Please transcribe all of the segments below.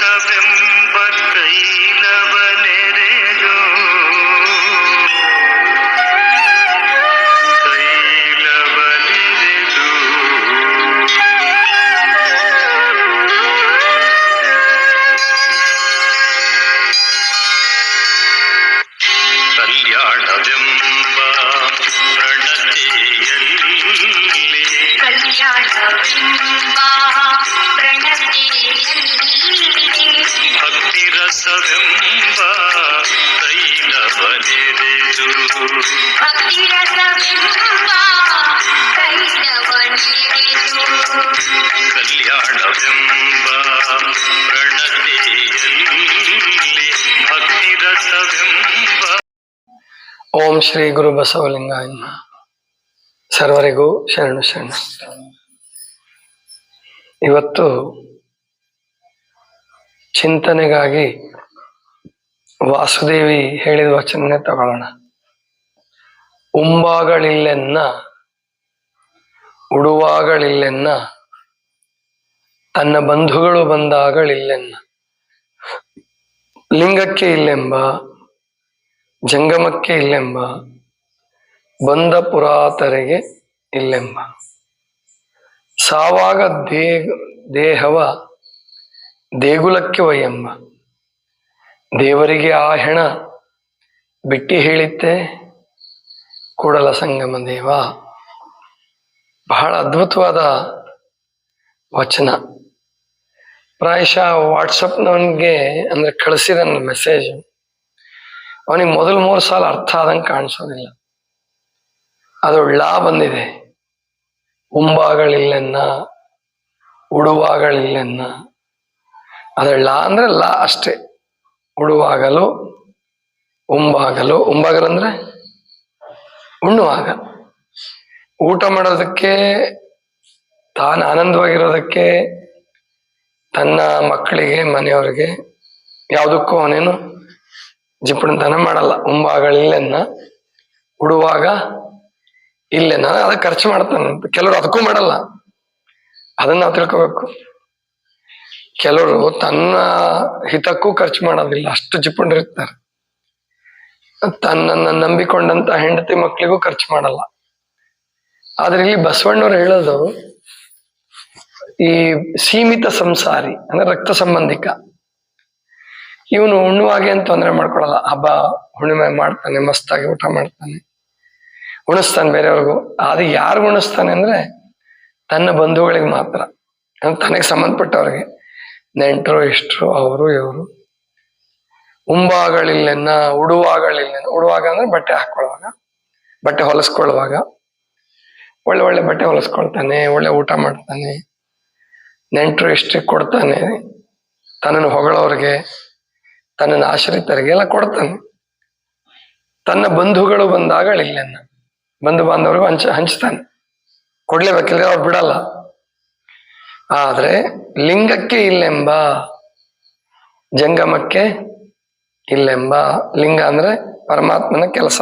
ರಸವೆಂಬ ತೈಲವ ನೆರೆದು ಕಲ್ಯಾಣವೆಂಬ ಭಕ್ತಿ ರಸವೆಂಬ ತೈಲವ ನೆರೆದು ಕಲ್ಯಾಣವೆಂಬ ಪ್ರಣತೆಯಲ್ಲಿ ಭಕ್ತಿ ರಸವೆಂಬ. ಓಂ ಶ್ರೀ ಗುರು ಬಸವಲಿಂಗಾಯ ನಮಃ. ಸರ್ವರಿಗೂ ಶರಣು ಶರಣ. ಇವತ್ತು ಚಿಂತನೆಗಾಗಿ ವಾಸುದೇವಿ ಹೇಳಿದ ವಚನನೇ ತಗೊಳ್ಳೋಣ. ಉಂಬಾಗಳಿಲ್ಲೆನ್ನ ಉಡುವಾಗಳಿಲ್ಲೆನ್ನ, ತನ್ನ ಬಂಧುಗಳು ಬಂದಾಗಳಿಲ್ಲೆನ್ನ. ಲಿಂಗಕ್ಕೆ ಇಲ್ಲೆಂಬ, ಜಂಗಮಕ್ಕೆ ಇಲ್ಲೆಂಬ, ಬಂದ ಪುರಾತರೆಗೆ ಇಲ್ಲೆಂಬ. ಸಾವಾಗ ದೇಹವ ದೇಗುಲಕ್ಕೆ ಒಯ್ಯೆಂಬ. ದೇವರಿಗೆ ಆ ಹೆಣ ಬಿಟ್ಟಿ ಹೇಳಿತ್ತೆ ಕೂಡಲ ಸಂಗಮ ದೇವ. ಬಹಳ ಅದ್ಭುತವಾದ ವಚನ. ಪ್ರಾಯಶಃ ವಾಟ್ಸಪ್ನವನಿಗೆ ಅಂದ್ರೆ ಕಳಿಸಿದ ಮೆಸೇಜ್ ಅವನಿಗೆ ಮೊದಲು 3 ಸಾಲ ಅರ್ಥ ಆದಂಗೆ ಕಾಣಿಸೋದಿಲ್ಲ. ಅದು ಲಾ ಬಂದಿದೆ. ಉಂಬಾಗಳಿಲ್ಲೆನ್ನ, ಉಡುವಾಗಳಿಲ್ಲೆನ್ನ. ಅದ್ರ ಲಾ ಅಂದ್ರೆ ಲಾ ಅಷ್ಟೇ. ಉಡುವಾಗಲು, ಉಂಬಾಗಲು. ಉಂಬಾಗಲು ಅಂದ್ರೆ ಉಣ್ಣುವಾಗ, ಊಟ ಮಾಡೋದಕ್ಕೆ, ತಾನು ಆನಂದವಾಗಿರೋದಕ್ಕೆ, ತನ್ನ ಮಕ್ಕಳಿಗೆ, ಮನೆಯವ್ರಿಗೆ, ಯಾವುದಕ್ಕೂ ಅವನೇನು ಜಿಪುಣತನ ಮಾಡಲ್ಲ. ಉಂಬಾಗಳಿಲ್ಲೆನ್ನ, ಉಡುವಾಗ ಇಲ್ಲೆನ್ನ. ಅದಕ್ಕೆ ಖರ್ಚು ಮಾಡ್ತಾನಂತ. ಕೆಲವರು ಅದಕ್ಕೂ ಮಾಡಲ್ಲ. ಅದನ್ನ ನಾವು ತಿಳ್ಕೋಬೇಕು. ಕೆಲವರು ತನ್ನ ಹಿತಕ್ಕೂ ಖರ್ಚು ಮಾಡೋದಿಲ್ಲ, ಅಷ್ಟು ಜಿಪುಣರಿರ್ತಾರೆ. ತನ್ನನ್ನು ನಂಬಿಕೊಂಡಂತ ಹೆಂಡತಿ ಮಕ್ಕಳಿಗೂ ಖರ್ಚು ಮಾಡಲ್ಲ. ಆದ್ರೆ ಇಲ್ಲಿ ಬಸವಣ್ಣವ್ರು ಹೇಳೋದು, ಈ ಸೀಮಿತ ಸಂಸಾರಿ ಅಂದ್ರೆ ರಕ್ತ ಸಂಬಂಧಿಕ, ಇವನು ಉಣ್ಣುವಾಗೆ ಅಂತ ತೊಂದರೆ ಮಾಡ್ಕೊಳಲ್ಲ. ಹಬ್ಬ ಹುಣ್ಣಿಮೆ ಮಾಡ್ತಾನೆ, ಮಸ್ತಾಗಿ ಊಟ ಮಾಡ್ತಾನೆ, ಉಣಿಸ್ತಾನೆ ಬೇರೆಯವ್ರಿಗೂ. ಅದು ಯಾರು ಉಣಿಸ್ತಾನೆ ಅಂದ್ರೆ ತನ್ನ ಬಂಧುಗಳಿಗೆ ಮಾತ್ರ, ತನಗೆ ಸಂಬಂಧಪಟ್ಟವ್ರಿಗೆ, ನೆಂಟರು ಇಷ್ಟರು, ಅವರು ಇವರು. ಉಂಬಾಗಳಿಲ್ಲೆನ್ನ, ಉಡುವಾಗಳಿಲ್ಲೆನ್ನ. ಉಡುವಾಗ ಅಂದ್ರೆ ಬಟ್ಟೆ ಹಾಕೊಳ್ಳುವಾಗ, ಬಟ್ಟೆ ಹೊಲಿಸ್ಕೊಳ್ಳುವಾಗ ಒಳ್ಳೆ ಒಳ್ಳೆ ಬಟ್ಟೆ ಹೊಲಿಸ್ಕೊಳ್ತಾನೆ, ಒಳ್ಳೆ ಊಟ ಮಾಡ್ತಾನೆ, ನೆಂಟರು ಇಷ್ಟಕ್ಕೆ ಕೊಡ್ತಾನೆ, ತನ್ನನ್ನು ಹೊಗಳವ್ರಿಗೆ, ತನ್ನನ್ನು ಆಶ್ರಿತರಿಗೆ ಎಲ್ಲ ಕೊಡ್ತಾನೆ. ತನ್ನ ಬಂಧುಗಳು ಬಂದಾಗಳಿಲ್ಲೆನ್ನ, ಬಂಧು ಬಾಂಧವ್ರಿಗೂ ಹಂಚ್ತಾನೆ, ಕೊಡ್ಲೇಬೇಕಿಲ್ಲ, ಅವ್ರು ಬಿಡಲ್ಲ. ಆದ್ರೆ ಲಿಂಗಕ್ಕೆ ಇಲ್ಲೆಂಬ, ಜಂಗಮಕ್ಕೆ ಇಲ್ಲೆಂಬ. ಲಿಂಗ ಅಂದ್ರೆ ಪರಮಾತ್ಮನ ಕೆಲಸ.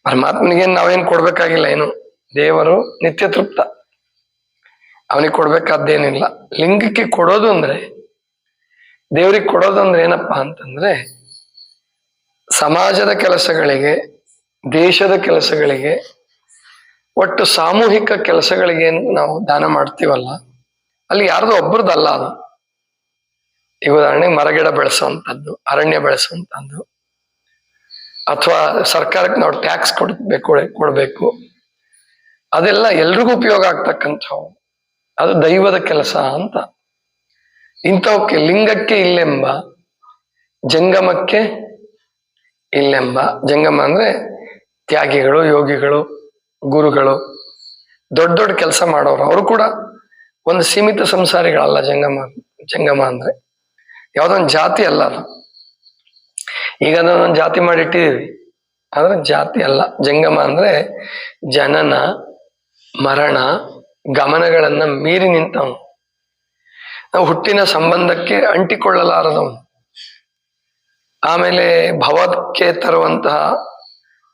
ಪರಮಾತ್ಮನಿಗೆ ನಾವೇನು ಕೊಡ್ಬೇಕಾಗಿಲ್ಲ. ಏನು, ದೇವರು ನಿತ್ಯ ತೃಪ್ತ, ಅವನಿಗೆ ಕೊಡ್ಬೇಕಾದ್ದೇನಿಲ್ಲ. ಲಿಂಗಕ್ಕೆ ಕೊಡೋದು ಅಂದ್ರೆ, ದೇವರಿಗೆ ಕೊಡೋದು ಅಂದ್ರೆ ಏನಪ್ಪಾ ಅಂತಂದ್ರೆ, ಸಮಾಜದ ಕೆಲಸಗಳಿಗೆ, ದೇಶದ ಕೆಲಸಗಳಿಗೆ, ಒಟ್ಟು ಸಾಮೂಹಿಕ ಕೆಲಸಗಳಿಗೆ ನಾವು ದಾನ ಮಾಡ್ತೀವಲ್ಲ, ಅಲ್ಲಿ ಯಾರ್ದು ಒಬ್ರದ್ದಲ್ಲ ಅದು. ಈಗ ಉದಾಹರಣೆಗೆ ಮರಗಿಡ ಬೆಳೆಸುವಂಥದ್ದು, ಅರಣ್ಯ ಬೆಳೆಸುವಂಥದ್ದು, ಅಥವಾ ಸರ್ಕಾರಕ್ಕೆ ನಾವು ಟ್ಯಾಕ್ಸ್ ಕೊಡ್ಬೇಕು, ಅದೆಲ್ಲ ಎಲ್ರಿಗೂ ಉಪಯೋಗ ಆಗ್ತಕ್ಕಂಥವು. ಅದು ದೈವದ ಕೆಲಸ ಅಂತ. ಇಂಥವಕ್ಕೆ ಲಿಂಗಕ್ಕೆ ಇಲ್ಲೆಂಬ, ಜಂಗಮಕ್ಕೆ ಇಲ್ಲೆಂಬ. ಜಂಗಮ ಅಂದ್ರೆ ತ್ಯಾಗಿಗಳು, ಯೋಗಿಗಳು, ಗುರುಗಳು, ದೊಡ್ಡ ದೊಡ್ಡ ಕೆಲಸ ಮಾಡೋರು. ಅವರು ಕೂಡ ಒಂದು ಸೀಮಿತ ಸಂಸಾರಿಗಳಲ್ಲ. ಜಂಗಮ ಅಂದ್ರೆ ಯಾವ್ದೊಂದು ಜಾತಿ ಅಲ್ಲ ಅದು. ಈಗ ಅದನ್ನೊಂದು ಜಾತಿ ಮಾಡಿಟ್ಟಿದೀವಿ, ಆದ್ರೆ ಜಾತಿ ಅಲ್ಲ. ಜಂಗಮ ಅಂದ್ರೆ ಜನನ ಮರಣ ಗಮನಗಳನ್ನ ಮೀರಿ ನಿಂತವನು. ನಾವು ಹುಟ್ಟಿನ ಸಂಬಂಧಕ್ಕೆ ಅಂಟಿಕೊಳ್ಳಲಾರದವನು, ಆಮೇಲೆ ಭವಕ್ಕೆ ತರುವಂತಹ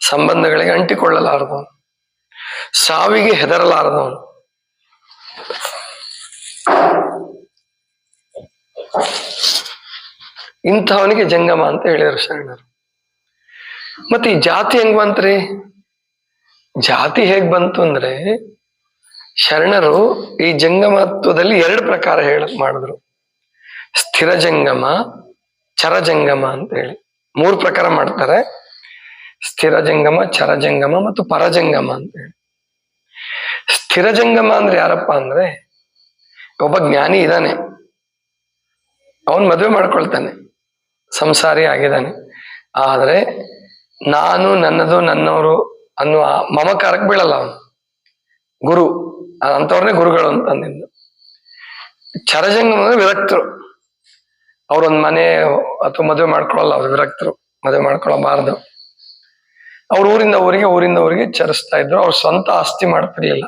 ಸಂಬಂಧಗಳಿಗೆ ಅಂಟಿಕೊಳ್ಳಲಾರದವನು, ಸಾವಿಗೆ ಹೆದರಲಾರದವನು. ಇಂಥವನಿಗೆ ಜಂಗಮ ಅಂತ ಹೇಳಿದರು ಶರಣರು. ಮತ್ತೆ ಈ ಜಾತಿ ಹೆಂಗ್ ಬಂತ್ರಿ? ಜಾತಿ ಹೇಗ್ ಬಂತು ಅಂದ್ರೆ ಶರಣರು ಈ ಜಂಗಮತ್ವದಲ್ಲಿ 2 ಪ್ರಕಾರ ಮಾಡಿದ್ರು. ಸ್ಥಿರ ಜಂಗಮ, ಚರ ಜಂಗಮ ಅಂತ ಹೇಳಿ 3 ಪ್ರಕಾರ ಮಾಡ್ತಾರೆ. ಸ್ಥಿರ ಜಂಗಮ, ಚರ ಜಂಗಮ ಮತ್ತು ಪರಜಂಗಮ ಅಂತ ಹೇಳಿ. ಸ್ಥಿರ ಜಂಗಮ ಅಂದ್ರೆ ಯಾರಪ್ಪ ಅಂದ್ರೆ ಒಬ್ಬ ಜ್ಞಾನಿ ಇದ್ದಾನೆ, ಅವನ್ ಮದುವೆ ಮಾಡ್ಕೊಳ್ತಾನೆ, ಸಂಸಾರಿ ಆಗಿದ್ದಾನೆ. ಆದ್ರೆ ನಾನು, ನನ್ನದು, ನನ್ನವರು ಅನ್ನುವ ಮಮಕಾರಕ್ಕೆ ಬೀಳಲ್ಲ ಅವನು. ಗುರು ಅಂತವ್ರನ್ನೇ ಗುರುಗಳು ಅಂತಂದಿದ್ದು. ಚರಜಂಗಮ ಅಂದ್ರೆ ವಿರಕ್ತರು, ಅವ್ರೊಂದ್ ಮನೆ ಅಥವಾ ಮದುವೆ ಮಾಡ್ಕೊಳಲ್ಲ, ಅವ್ರು ವಿರಕ್ತರು, ಮದುವೆ ಮಾಡ್ಕೊಳಬಾರ್ದು. ಅವ್ರ ಊರಿಂದ ಊರಿಗೆ ಚರಿಸ್ತಾ ಇದ್ರು. ಅವ್ರ ಸ್ವಂತ ಆಸ್ತಿ ಮಾಡ್ತಿರ್ಲಿಲ್ಲ.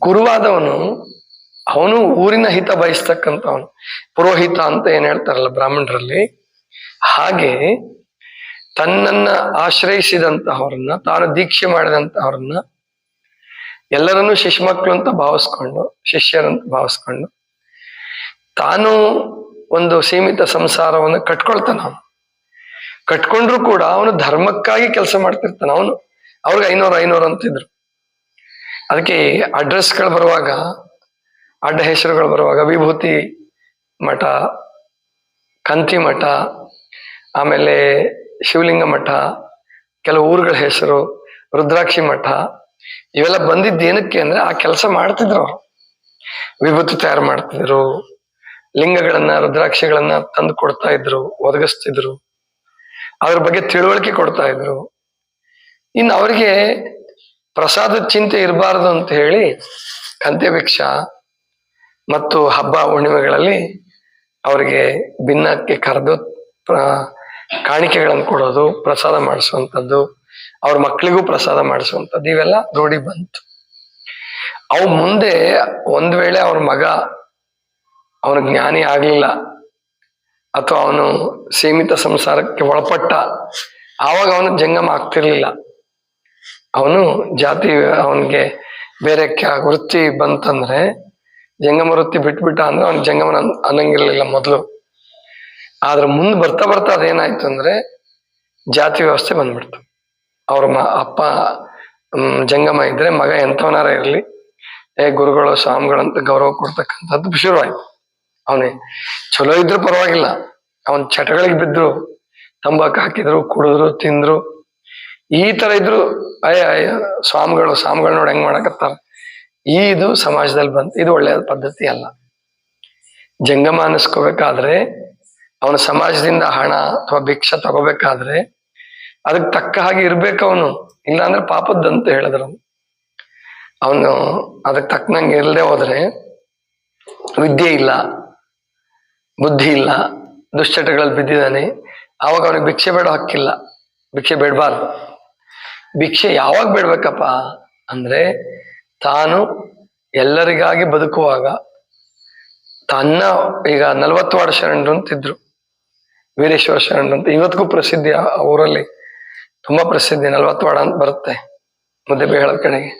ಗುರುವಾದವನು ಅವನು ಊರಿನ ಹಿತ ಬಯಸ್ತಕ್ಕಂಥವನು, ಪುರೋಹಿತ ಅಂತ ಏನ್ ಹೇಳ್ತಾರಲ್ಲ ಬ್ರಾಹ್ಮಣರಲ್ಲಿ, ಹಾಗೆ ತನ್ನನ್ನ ಆಶ್ರಯಿಸಿದಂತಹವ್ರನ್ನ, ತಾನು ದೀಕ್ಷೆ ಮಾಡಿದಂತಹವ್ರನ್ನ ಎಲ್ಲರನ್ನೂ ಶಿಷ್ಯಮಕ್ಳು ಅಂತ ಭಾವಿಸ್ಕೊಂಡು, ಶಿಷ್ಯರಂತ ಭಾವಿಸ್ಕೊಂಡು ತಾನು ಒಂದು ಸೀಮಿತ ಸಂಸಾರವನ್ನು ಕಟ್ಕೊಳ್ತಾನ. ಅವನು ಕಟ್ಕೊಂಡ್ರು ಕೂಡ ಅವನು ಧರ್ಮಕ್ಕಾಗಿ ಕೆಲಸ ಮಾಡ್ತಿರ್ತಾನ. ಅವನು ಅವ್ರಿಗೆ 500 ಅಂತಿದ್ರು. ಅದಕ್ಕೆ ಅಡ್ರೆಸ್ಗಳು ಬರುವಾಗ, ಅಡ್ಡ ಹೆಸರುಗಳು ಬರುವಾಗ ವಿಭೂತಿ ಮಠ, ಕಂತಿ ಮಠ, ಆಮೇಲೆ ಶಿವಲಿಂಗ ಮಠ, ಕೆಲವು ಊರುಗಳ ಹೆಸರು, ರುದ್ರಾಕ್ಷಿ ಮಠ, ಇವೆಲ್ಲ ಬಂದಿದ್ದು ಏನಕ್ಕೆ ಅಂದ್ರೆ ಆ ಕೆಲಸ ಮಾಡ್ತಿದ್ರು ಅವರು. ವಿಭೂತಿ ತಯಾರು ಮಾಡ್ತಿದ್ರು, ಲಿಂಗಗಳನ್ನ, ರುದ್ರಾಕ್ಷಿಗಳನ್ನ ತಂದು ಕೊಡ್ತಾ ಇದ್ರು, ಒದಗಿಸ್ತಿದ್ರು, ಅದ್ರ ಬಗ್ಗೆ ತಿಳುವಳಿಕೆ ಕೊಡ್ತಾ ಇದ್ರು. ಇನ್ನು ಅವರಿಗೆ ಪ್ರಸಾದದ ಚಿಂತೆ ಇರಬಾರ್ದು ಅಂತ ಹೇಳಿ ಕಂತ್ಯಭಿಕ್ಷ ಮತ್ತು ಹಬ್ಬ ಹುಣ್ಣಿಮೆಗಳಲ್ಲಿ ಅವರಿಗೆ ಭಿನ್ನಕ್ಕೆ ಕರೆದು ಕಾಣಿಕೆಗಳನ್ನು ಕೊಡೋದು, ಪ್ರಸಾದ ಮಾಡಿಸುವಂಥದ್ದು, ಅವ್ರ ಮಕ್ಕಳಿಗೂ ಪ್ರಸಾದ ಮಾಡಿಸುವಂಥದ್ದು, ಇವೆಲ್ಲ ರೂಢಿ ಬಂತು. ಅವು ಮುಂದೆ ಒಂದ್ ವೇಳೆ ಅವ್ರ ಮಗ ಅವನು ಜ್ಞಾನಿ ಆಗ್ಲಿಲ್ಲ ಅಥವಾ ಅವನು ಸೀಮಿತ ಸಂಸಾರಕ್ಕೆ ಒಳಪಟ್ಟ, ಆವಾಗ ಅವನು ಜಂಗಮ ಆಗ್ತಿರ್ಲಿಲ್ಲ. ಅವನು ಜಾತಿ, ಅವನಿಗೆ ಬೇರೆ ವೃತ್ತಿ ಬಂತಂದ್ರೆ, ಜಂಗಮ ವೃತ್ತಿ ಬಿಟ್ಬಿಟ್ಟ ಅಂದ್ರೆ ಅವನ್ ಜಂಗಮನ ಅನ್ನಂಗಿರ್ಲಿಲ್ಲ ಮೊದಲು. ಆದ್ರೆ ಮುಂದೆ ಬರ್ತಾ ಅದೇನಾಯ್ತು ಅಂದ್ರೆ ಜಾತಿ ವ್ಯವಸ್ಥೆ ಬಂದ್ಬಿಡ್ತು. ಅವ್ರ ಅಪ್ಪ ಜಂಗಮ ಇದ್ರೆ ಮಗ ಎಂಥವನಾರ ಇರ್ಲಿ, ಗುರುಗಳು ಸ್ವಾಮಿಗಳಂತ ಗೌರವ ಕೊಡ್ತಕ್ಕಂಥದ್ದು ಶುರುವಾಯ್ತು. ಅವನೇ ಚಲೋ ಇದ್ರು ಪರವಾಗಿಲ್ಲ, ಅವನ್ ಚಟಗಳಿಗೆ ಬಿದ್ರು, ತಂಬಾಕು ಹಾಕಿದ್ರು, ಕುಡಿದ್ರು, ತಿಂದ್ರು, ಈ ತರ ಇದ್ರು ಅಯ್ಯ ಸ್ವಾಮಿಗಳು ನೋಡಿ ಹೆಂಗ್ ಮಾಡಕತ್ತಾರ. ಇದು ಸಮಾಜದಲ್ಲಿ ಬಂತು. ಇದು ಒಳ್ಳೆಯ ಪದ್ಧತಿ ಅಲ್ಲ. ಜಂಗಮ ಅನ್ನಿಸ್ಕೋಬೇಕಾದ್ರೆ, ಅವನ ಸಮಾಜದಿಂದ ಹಣ ಅಥವಾ ಭಿಕ್ಷೆ ತಗೋಬೇಕಾದ್ರೆ ಅದಕ್ಕೆ ತಕ್ಕ ಹಾಗೆ ಇರ್ಬೇಕು ಅವನು, ಇಲ್ಲಾಂದ್ರೆ ಪಾಪದ್ದಂತ ಹೇಳಿದ್ರು. ಅವನು ಅದಕ್ಕೆ ತಕ್ಕನಂಗೆ ಇಲ್ಲದೆ ಹೋದ್ರೆ ವಿದ್ಯೆ ಇಲ್ಲ, ಬುದ್ಧಿ ಇಲ್ಲ, ದುಶ್ಚಟಗಳಲ್ಲಿ ಬಿದ್ದಿದ್ದಾನೆ, ಆವಾಗ ಅವನಿಗೆ ಭಿಕ್ಷೆ ಬೇಡ ಹಕ್ಕಿಲ್ಲ, ಭಿಕ್ಷೆ ಬೇಡಬಾರ್ದು. ಭಿಕ್ಷೆ ಯಾವಾಗ ಬೇಡ್ಬೇಕಪ್ಪ ಅಂದ್ರೆ ತಾನು ಎಲ್ಲರಿಗಾಗಿ ಬದುಕುವಾಗ. ತನ್ನ ಈಗ 40 ವಾರ್ಡ್ ಶರಣರು ಅಂತಿದ್ರು, ವೀರೇಶ್ವರ ಶರಣರು ಅಂತ, ಇವತ್ತಿಗೂ ಪ್ರಸಿದ್ಧಿ ಆ ಊರಲ್ಲಿ, ತುಂಬಾ ಪ್ರಸಿದ್ಧಿ. 40 ವಾರ್ಡ್ ಅಂತ ಬರುತ್ತೆ ಮುದ್ದೆಬೇಳ ಕಡೆಗೆ.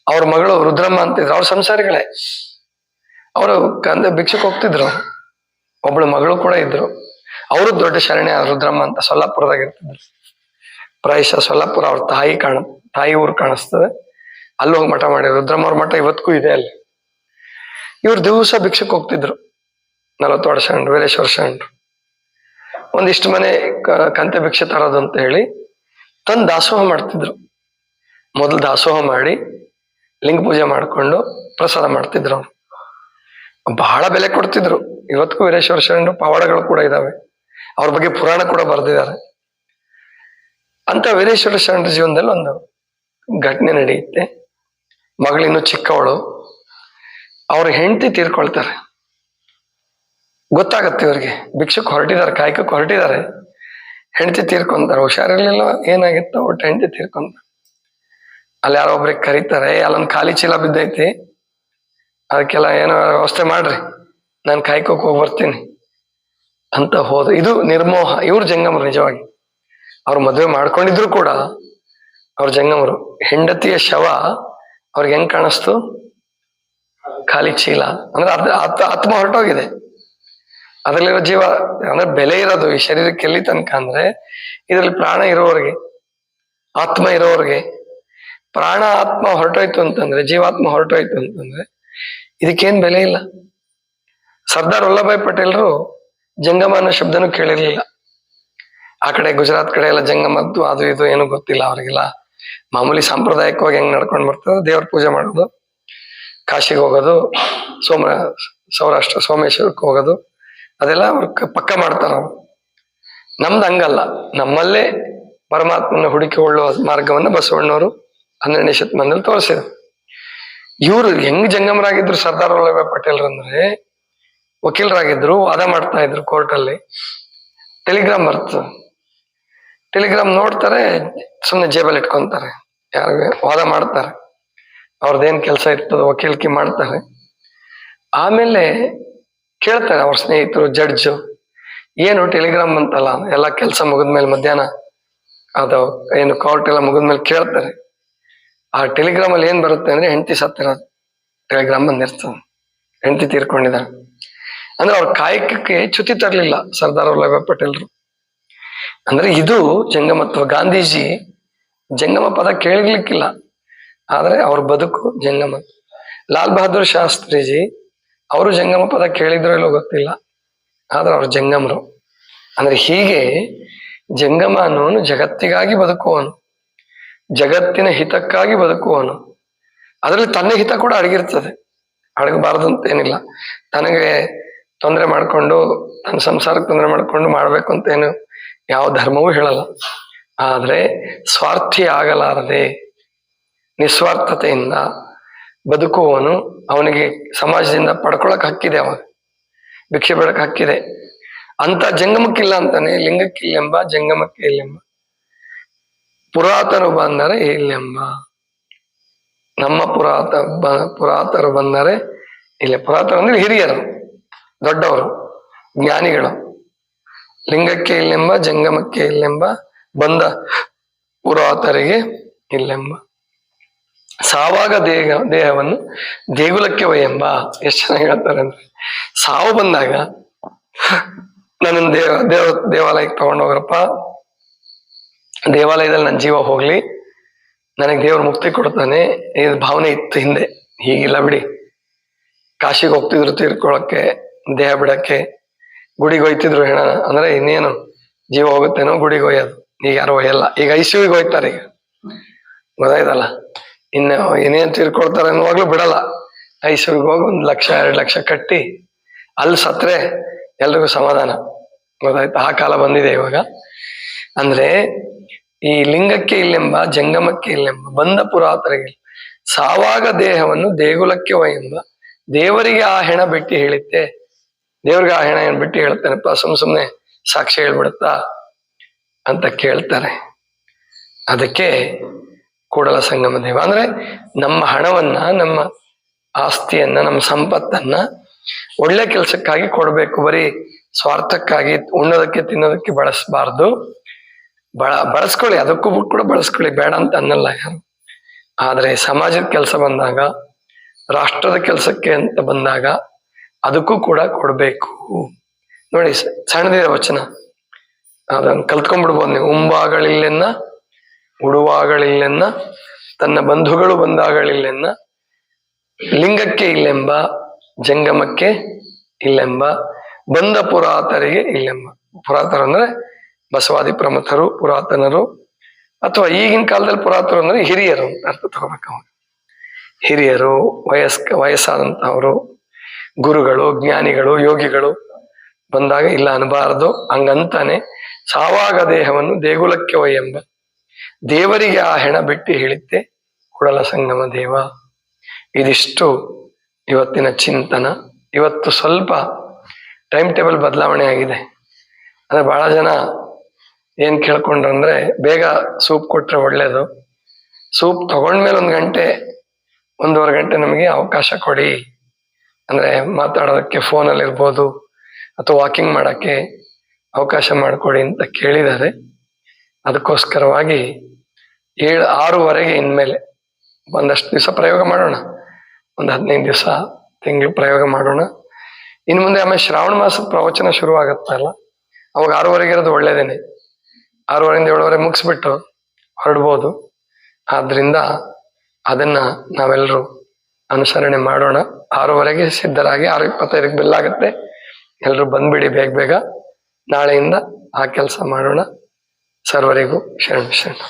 ಅವ್ರ ಮಗಳು ರುದ್ರಮ್ಮ ಅಂತಿದ್ರು, ಅವ್ರ ಸಂಸಾರಿಗಳೇ. ಅವರು ಭಿಕ್ಷಕ್ಕೆ ಹೋಗ್ತಿದ್ರು. ಒಬ್ಳು ಮಗಳು ಕೂಡ ಇದ್ರು, ಅವರು ದೊಡ್ಡ ಶರಣೆ ರುದ್ರಮ್ಮ ಅಂತ ಸೊಲ್ಲಾಪುರದಾಗ ಇರ್ತಿದ್ರು. ಪ್ರಾಯಶಃ ಸೊಲ್ಲಾಪುರ ಅವ್ರ ತಾಯಿ ಊರು ಕಾಣಿಸ್ತದೆ, ಅಲ್ಲಿ ಹೋಗಿ ಮಠ ಮಾಡಿ. ರುದ್ರಮ್ಮ ಅವ್ರ ಮಠ ಇವತ್ತಿಗೂ ಇದೆ ಅಲ್ಲಿ. ಇವ್ರು ದಿವಸ ಭಿಕ್ಷಕ್ಕೆ ಹೋಗ್ತಿದ್ರು 40 ವಾರ್ಡ್ ಶರಣರು, ವೀರೇಶ್ವರ ಶರಣರು. ಒಂದಿಷ್ಟು ಮನೆ ಕಂತೆ ಭಿಕ್ಷೆ ತರೋದು ಅಂತ ಹೇಳಿ ತಂದು ದಾಸೋಹ ಮಾಡ್ತಿದ್ರು. ಮೊದಲು ದಾಸೋಹ ಮಾಡಿ ಲಿಂಗ ಪೂಜೆ ಮಾಡ್ಕೊಂಡು ಪ್ರಸಾದ ಮಾಡ್ತಿದ್ರು. ಅವ್ರು ಬಹಳ ಬೆಲೆ ಕೊಡ್ತಿದ್ರು. ಇವತ್ತಿಗೂ ವೀರೇಶ್ವರ ಶರಣರು ಪವಾಡಗಳು ಕೂಡ ಇದಾವೆ, ಅವ್ರ ಬಗ್ಗೆ ಪುರಾಣ ಕೂಡ ಬರೆದಿದ್ದಾರೆ. ಅಂತ ವೀರೇಶ್ವರ ಶರಣರ ಜೀವನದಲ್ಲಿ ಒಂದು ಘಟನೆ ನಡೆಯುತ್ತೆ. ಮಗಳಿನ್ನು ಚಿಕ್ಕವಳು, ಅವ್ರ ಹೆಂಡತಿ ತೀರ್ಕೊಳ್ತಾರೆ. ಗೊತ್ತಾಗತ್ತೆ ಇವ್ರಿಗೆ, ಭಿಕ್ಷಕ್ಕೆ ಹೊರಟಿದ್ದಾರೆ, ಕಾಯ್ಕಕ್ಕೆ ಹೊರಟಿದ್ದಾರೆ, ಹೆಂಡತಿ ತೀರ್ಕೊಂತಾರೆ. ಹುಷಾರಿರ್ಲಿಲ್ಲ, ಏನಾಗಿತ್ತು, ಒಟ್ಟು ಹೆಂಡತಿ ತೀರ್ಕೊಂತ. ಅಲ್ಲಿ ಯಾರೋ ಒಬ್ರಿಗೆ ಕರೀತಾರೆ, ಅಲ್ಲೊಂದು ಖಾಲಿ ಚೀಲ ಬಿದ್ದೈತಿ, ಅದಕ್ಕೆಲ್ಲ ಏನೋ ವ್ಯವಸ್ಥೆ ಮಾಡ್ರಿ, ನಾನು ಕಾಯ್ಕೋಕ್ ಹೋಗಿ ಬರ್ತೀನಿ ಅಂತ ಹೋದ. ಇದು ನಿರ್ಮೋಹ. ಇವ್ರು ಜಂಗಮರು ನಿಜವಾಗಿ. ಅವ್ರು ಮದುವೆ ಮಾಡ್ಕೊಂಡಿದ್ರು ಕೂಡ ಅವ್ರ ಜಂಗಮರು. ಹೆಂಡತಿಯ ಶವ ಅವ್ರಿಗೆ ಹೆಂಗ್ ಕಾಣಿಸ್ತು? ಖಾಲಿ ಚೀಲ ಅಂದ್ರೆ ಆತ್ಮ ಹೊರಟೋಗಿದೆ. ಅದರಲ್ಲಿರೋ ಜೀವ ಅಂದ್ರೆ ಬೆಲೆ ಇರೋದು ಈ ಶರೀರಕ್ಕೆ ಎಲ್ಲಿ ತನಕ ಅಂದ್ರೆ ಇದರಲ್ಲಿ ಪ್ರಾಣ ಇರೋವರೆಗೆ, ಆತ್ಮ ಇರೋವರೆಗೆ. ಪ್ರಾಣ ಆತ್ಮ ಹೊರಟೋಯ್ತು ಅಂತಂದ್ರೆ, ಜೀವಾತ್ಮ ಹೊರಟೋಯ್ತು ಅಂತಂದ್ರೆ ಇದಕ್ಕೇನ್ ಬೆಲೆ ಇಲ್ಲ. ಸರ್ದಾರ್ ವಲ್ಲಭಾಯ್ ಪಟೇಲ್ರು ಜಂಗಮ ಅನ್ನೋ ಶಬ್ದನೂ ಕೇಳಿರ್ಲಿಲ್ಲ. ಆ ಕಡೆ ಗುಜರಾತ್ ಕಡೆ ಎಲ್ಲ ಜಂಗಮದ್ದು ಅದು ಇದು ಏನು ಗೊತ್ತಿಲ್ಲ ಅವ್ರಿಗೆಲ್ಲ. ಮಾಮೂಲಿ ಸಾಂಪ್ರದಾಯಿಕವಾಗಿ ಹೆಂಗ್ ನಡ್ಕೊಂಡು ಬರ್ತದೆ, ದೇವ್ರ ಪೂಜೆ ಮಾಡೋದು, ಕಾಶಿಗೆ ಹೋಗೋದು, ಸೌರಾಷ್ಟ್ರ ಸೋಮೇಶ್ವರಕ್ಕೆ ಹೋಗೋದು, ಅದೆಲ್ಲ ಅವ್ರು ಪಕ್ಕ ಮಾಡ್ತಾರ. ನಮ್ದು ಹಂಗಲ್ಲ. ನಮ್ಮಲ್ಲೇ ಪರಮಾತ್ಮನ ಹುಡುಕಿಕೊಳ್ಳುವ ಮಾರ್ಗವನ್ನ ಬಸವಣ್ಣವರು 12ನೇ ಶತಮಾನದಲ್ಲಿ ತೋರಿಸಿದ್ರು. ಇವ್ರು ಹೆಂಗ್ ಜಂಗಮರಾಗಿದ್ರು ಸರ್ದಾರ್ ವಲ್ಲಭಾಯ್ ಪಟೇಲ್ರು ಅಂದ್ರೆ, ವಕೀಲರಾಗಿದ್ರು, ವಾದ ಮಾಡ್ತಾ ಇದ್ರು ಕೋರ್ಟಲ್ಲಿ. ಟೆಲಿಗ್ರಾಮ್ ಬರ್ತದೆ, ಟೆಲಿಗ್ರಾಮ್ ನೋಡ್ತಾರೆ, ಸುಮ್ಮನೆ ಜೇಬಲ್ಲಿ ಇಟ್ಕೊಂತಾರೆ, ಯಾರಿಗೆ ವಾದ ಮಾಡ್ತಾರೆ, ಅವ್ರದ್ದೇನ್ ಕೆಲಸ ಇರ್ತದೆ ವಕೀಲಿಕೆ ಮಾಡ್ತಾರೆ. ಆಮೇಲೆ ಕೇಳ್ತಾರೆ ಅವ್ರ ಸ್ನೇಹಿತರು, ಜಡ್ಜು, ಏನು ಟೆಲಿಗ್ರಾಮ್ ಅಂತಲ್ಲ, ಎಲ್ಲ ಕೆಲಸ ಮುಗಿದ್ಮೇಲೆ ಮಧ್ಯಾಹ್ನ ಅದು ಏನು ಕೋರ್ಟ್ ಎಲ್ಲ ಮುಗಿದ್ಮೇಲೆ ಕೇಳ್ತಾರೆ. ಆ ಟೆಲಿಗ್ರಾಮ್ ಅಲ್ಲಿ ಏನ್ ಬರುತ್ತೆ ಅಂದ್ರೆ ಹೆಂಡತಿ ಸತ್ತಿರೋದು ಟೆಲಿಗ್ರಾಮ್ ಬಂದಿರ್ತದೆ, ಹೆಂಡತಿ ತೀರ್ಕೊಂಡಿದ್ದಾರೆ. ಅಂದ್ರೆ ಅವ್ರ ಕಾಯಕಕ್ಕೆ ಚ್ಯುತಿ ತರಲಿಲ್ಲ ಸರ್ದಾರ್ ವಲ್ಲಭಾಯ್ ಪಟೇಲ್ರು. ಅಂದ್ರೆ ಇದು ಜಂಗಮತ್ವ. ಗಾಂಧೀಜಿ ಜಂಗಮ ಪದ ಕೇಳಿರ್ಲಿಕ್ಕಿಲ್ಲ, ಆದ್ರೆ ಅವ್ರ ಬದುಕು ಜಂಗಮ. ಲಾಲ್ ಬಹದ್ದೂರ್ ಶಾಸ್ತ್ರಿಜಿ ಅವರು ಜಂಗಮ ಪದ ಕೇಳಿದ್ರೋ ಇಲ್ಲೋ ಗೊತ್ತಿಲ್ಲ, ಆದ್ರೆ ಅವ್ರು ಜಂಗಮರು. ಅಂದ್ರೆ ಹೀಗೆ ಜಂಗಮ ಅನ್ನೋನು ಜಗತ್ತಿಗಾಗಿ ಬದುಕುವನು, ಜಗತ್ತಿನ ಹಿತಕ್ಕಾಗಿ ಬದುಕುವನು. ಅದರಲ್ಲಿ ತನ್ನ ಹಿತ ಕೂಡ ಅಡಗಿರ್ತದೆ, ಅಡಗಬಾರದು ಅಂತ ಏನಿಲ್ಲ. ತನಗೆ ತೊಂದರೆ ಮಾಡ್ಕೊಂಡು, ತನ್ನ ಸಂಸಾರಕ್ಕೆ ತೊಂದರೆ ಮಾಡ್ಕೊಂಡು ಮಾಡ್ಬೇಕು ಅಂತ ಏನು ಯಾವ ಧರ್ಮವೂ ಹೇಳಲ್ಲ. ಆದ್ರೆ ಸ್ವಾರ್ಥಿ ಆಗಲಾರದೆ ನಿಸ್ವಾರ್ಥತೆಯಿಂದ ಬದುಕುವವನು, ಅವನಿಗೆ ಸಮಾಜದಿಂದ ಪಡ್ಕೊಳಕ್ ಹಕ್ಕಿದೆ, ಅವಾಗ ಭಿಕ್ಷೆ ಬೇಡಕ್ ಹಕ್ಕಿದೆ. ಅಂತ ಜಂಗಮಕ್ಕಿಲ್ಲ ಅಂತಾನೆ, ಲಿಂಗಕ್ಕಿಲ್ಲೆಂಬ ಜಂಗಮಕ್ಕೆ ಇಲ್ಲೆಂಬ, ಪುರಾತನರು ಬಂದರೆ ಇಲ್ಲೆಂಬ. ನಮ್ಮ ಪುರಾತನರು ಬಂದರೆ ಇಲ್ಲ. ಪುರಾತನ ಅಂದ್ರೆ ಹಿರಿಯರು, ದೊಡ್ಡವರು, ಜ್ಞಾನಿಗಳು. ಲಿಂಗಕ್ಕೆ ಇಲ್ಲೆಂಬ ಜಂಗಮಕ್ಕೆ ಇಲ್ಲೆಂಬ, ಬಂದ ಪುರಾತರಿಗೆ ಇಲ್ಲೆಂಬ. ಸಾವಾಗ ದೇಹವನ್ನು ದೇಗುಲಕ್ಕೆ ಒಯ್ಯೆಂಬ. ಎಷ್ಟು ಚೆನ್ನಾಗಿ ಹೇಳ್ತಾರೆ ಅಂದ್ರೆ, ಸಾವು ಬಂದಾಗ ನನ್ನನ್ನು ದೇವಾಲಯಕ್ಕೆ ತಗೊಂಡೋಗ್ರಪ್ಪ, ದೇವಾಲಯದಲ್ಲಿ ನನ್ನ ಜೀವ ಹೋಗ್ಲಿ, ನನಗೆ ದೇವ್ರ ಮುಕ್ತಿ ಕೊಡ್ತಾನೆ, ಇದು ಭಾವನೆ ಇತ್ತು ಹಿಂದೆ. ಹೀಗಿಲ್ಲ ಬಿಡಿ. ಕಾಶಿಗೆ ಹೋಗ್ತಿದ್ರು ತೀರ್ಕೊಳಕ್ಕೆ, ದೇಹ ಬಿಡಕ್ಕೆ, ಗುಡಿಗೆ ಹೋಯ್ತಿದ್ರು ಹೆಣ. ಅಂದ್ರೆ ಇನ್ನೇನು ಜೀವ ಹೋಗುತ್ತೇನೋ ಗುಡಿಗೆ ಒಯ್ಯೋದು. ಈಗ ಯಾರು ಒಯ್ಯಲ್ಲ, ಈಗ ಐಸಿಯುಗೆ ಹೋಯ್ತಾರೆ. ಈಗ ಗೊತ್ತಾಯ್ತಲ್ಲ, ಇನ್ನು ಏನೇನ್ ತೀರ್ಕೊಳ್ತಾರೆ ಅನ್ನುವಾಗ್ಲೂ ಬಿಡಲ್ಲ. ಐಸಿಯುಗೆ ಹೋಗಿ 1 ಲಕ್ಷ 2 ಲಕ್ಷ ಕಟ್ಟಿ ಅಲ್ಲಿ ಸತ್ರೆ ಎಲ್ರಿಗೂ ಸಮಾಧಾನ. ಗೊತ್ತಾಯ್ತು, ಆ ಕಾಲ ಬಂದಿದೆ ಇವಾಗ. ಅಂದ್ರೆ ಈ ಲಿಂಗಕ್ಕೆ ಇಲ್ಲೆಂಬ ಜಂಗಮಕ್ಕೆ ಇಲ್ಲೆಂಬ, ಬಂದ ಪುರಾತರಿಗೆ ಸಾವಾಗ ದೇಹವನ್ನು ದೇಗುಲಕ್ಕೆ ಒಯ್ಯೆಂಬ. ದೇವರಿಗೆ ಆ ಹೆಣ ಬಿಟ್ಟು ಹೇಳಿತ್ತೆ, ದೇವ್ರಿಗೆ ಆ ಹೆಣ ಏನ್ ಬಿಟ್ಟು ಹೇಳ್ತಾನಪ್ಪ, ಸುಮ್ನೆ ಸಾಕ್ಷಿ ಹೇಳ್ಬಿಡುತ್ತಾ ಅಂತ ಕೇಳ್ತಾರೆ. ಅದಕ್ಕೆ ಕೂಡಲ ಸಂಗಮ ದೇವ ಅಂದ್ರೆ ನಮ್ಮ ಹಣವನ್ನ, ನಮ್ಮ ಆಸ್ತಿಯನ್ನ, ನಮ್ಮ ಸಂಪತ್ತನ್ನ ಒಳ್ಳೆ ಕೆಲಸಕ್ಕಾಗಿ ಕೊಡ್ಬೇಕು. ಬರೀ ಸ್ವಾರ್ಥಕ್ಕಾಗಿ ಉಣ್ಣೋದಕ್ಕೆ ತಿನ್ನೋದಕ್ಕೆ ಬಳಸಬಾರ್ದು. ಬಳಸ್ಕೊಳ್ಳಿ, ಅದಕ್ಕೂ ಕೂಡ ಬಳಸ್ಕೊಳ್ಳಿ, ಬೇಡ ಅಂತ ಅನ್ನಲ್ಲ ಯಾರು. ಆದ್ರೆ ಸಮಾಜದ ಕೆಲಸ ಬಂದಾಗ, ರಾಷ್ಟ್ರದ ಕೆಲಸಕ್ಕೆ ಅಂತ ಬಂದಾಗ ಅದಕ್ಕೂ ಕೂಡ ಕೊಡ್ಬೇಕು. ನೋಡಿ, ಸಣ್ಣದಿದೆ ವಚನ, ಅದನ್ನು ಕಲ್ತ್ಕೊಂಡ್ಬಿಡ್ಬೋದು ನೀವು. ಉಂಬಾಗಳಿಲ್ಲೆನ್ನ ಉಡುವಾಗಳಿಲ್ಲೆನ್ನ, ತನ್ನ ಬಂಧುಗಳು ಬಂದಾಗಳಿಲ್ಲೆನ್ನ, ಲಿಂಗಕ್ಕೆ ಇಲ್ಲೆಂಬ ಜಂಗಮಕ್ಕೆ ಇಲ್ಲೆಂಬ, ಬಂದ ಪುರಾತರಿಗೆ ಇಲ್ಲೆಂಬ. ಪುರಾತನ ಅಂದ್ರೆ ಬಸವಾದಿ ಪ್ರಮಥರು, ಪುರಾತನರು, ಅಥವಾ ಈಗಿನ ಕಾಲದಲ್ಲಿ ಪುರಾತನರು ಅಂದ್ರೆ ಹಿರಿಯರು ಅಂತ ಅರ್ಥ ತಗೋಬೇಕು. ಹಿರಿಯರು, ವಯಸ್ಸಾದಂತಹವರು, ಗುರುಗಳು, ಜ್ಞಾನಿಗಳು, ಯೋಗಿಗಳು ಬಂದಾಗ ಇಲ್ಲ ಅನ್ಬಾರದು. ಹಂಗಂತಾನೆ ಸಾವಾಗ ದೇಹವನ್ನು ದೇಗುಲಕ್ಕೆ ಒಯ್ಯೆಂಬ, ದೇವರಿಗೆ ಆ ಹೆಣ ಬಿಟ್ಟು ಹೇಳಿದ್ದೆ ಕೂಡಲ ಸಂಗಮ ದೇವ. ಇದಿಷ್ಟು ಇವತ್ತಿನ ಚಿಂತನ. ಇವತ್ತು ಸ್ವಲ್ಪ ಟೈಮ್ ಟೇಬಲ್ ಬದಲಾವಣೆ ಆಗಿದೆ. ಅಂದ್ರೆ ಬಹಳ ಜನ ಏನ್ ಕೇಳ್ಕೊಂಡ್ರಂದ್ರೆ, ಬೇಗ ಸೂಪ್ ಕೊಟ್ರೆ ಒಳ್ಳೇದು, ಸೂಪ್ ತಗೊಂಡ್ಮೇಲೆ 1 ಗಂಟೆ 1.5 ಗಂಟೆ ನಮಗೆ ಅವಕಾಶ ಕೊಡಿ, ಅಂದ್ರೆ ಮಾತಾಡೋದಕ್ಕೆ ಫೋನಲ್ಲಿ ಇರ್ಬೋದು ಅಥವಾ ವಾಕಿಂಗ್ ಮಾಡಕ್ಕೆ ಅವಕಾಶ ಮಾಡಿಕೊಡಿ ಅಂತ ಕೇಳಿದ್ದಾರೆ. ಅದಕ್ಕೋಸ್ಕರವಾಗಿ 6:30 ಇನ್ಮೇಲೆ ಒಂದಷ್ಟು ದಿವಸ ಪ್ರಯೋಗ ಮಾಡೋಣ, ಒಂದು 15 ದಿವಸ ತಿಂಗಳು ಪ್ರಯೋಗ ಮಾಡೋಣ. ಇನ್ನು ಮುಂದೆ ಆಮೇಲೆ ಶ್ರಾವಣ ಮಾಸದ ಪ್ರವಚನ ಶುರು ಆಗತ್ತಲ್ಲ, ಅವಾಗ 6:30 ಇರೋದು ಒಳ್ಳೇದೇನೆ. 6:30 7:30 ಮುಗಿಸ್ಬಿಟ್ಟು ಹೊರಡ್ಬೋದು. ಆದ್ರಿಂದ ಅದನ್ನ ನಾವೆಲ್ಲರೂ ಅನುಸರಣೆ ಮಾಡೋಣ. 6:30 ಸಿದ್ಧರಾಗಿ 6:25 ಬೆಲ್ ಆಗುತ್ತೆ. ಎಲ್ಲರೂ ಬಂದ್ಬಿಡಿ ಬೇಗ ಬೇಗ. ನಾಳೆಯಿಂದ ಆ ಕೆಲಸ ಮಾಡೋಣ. ಸರ್ವರಿಗೂ ಶರಣ ಶರಣ.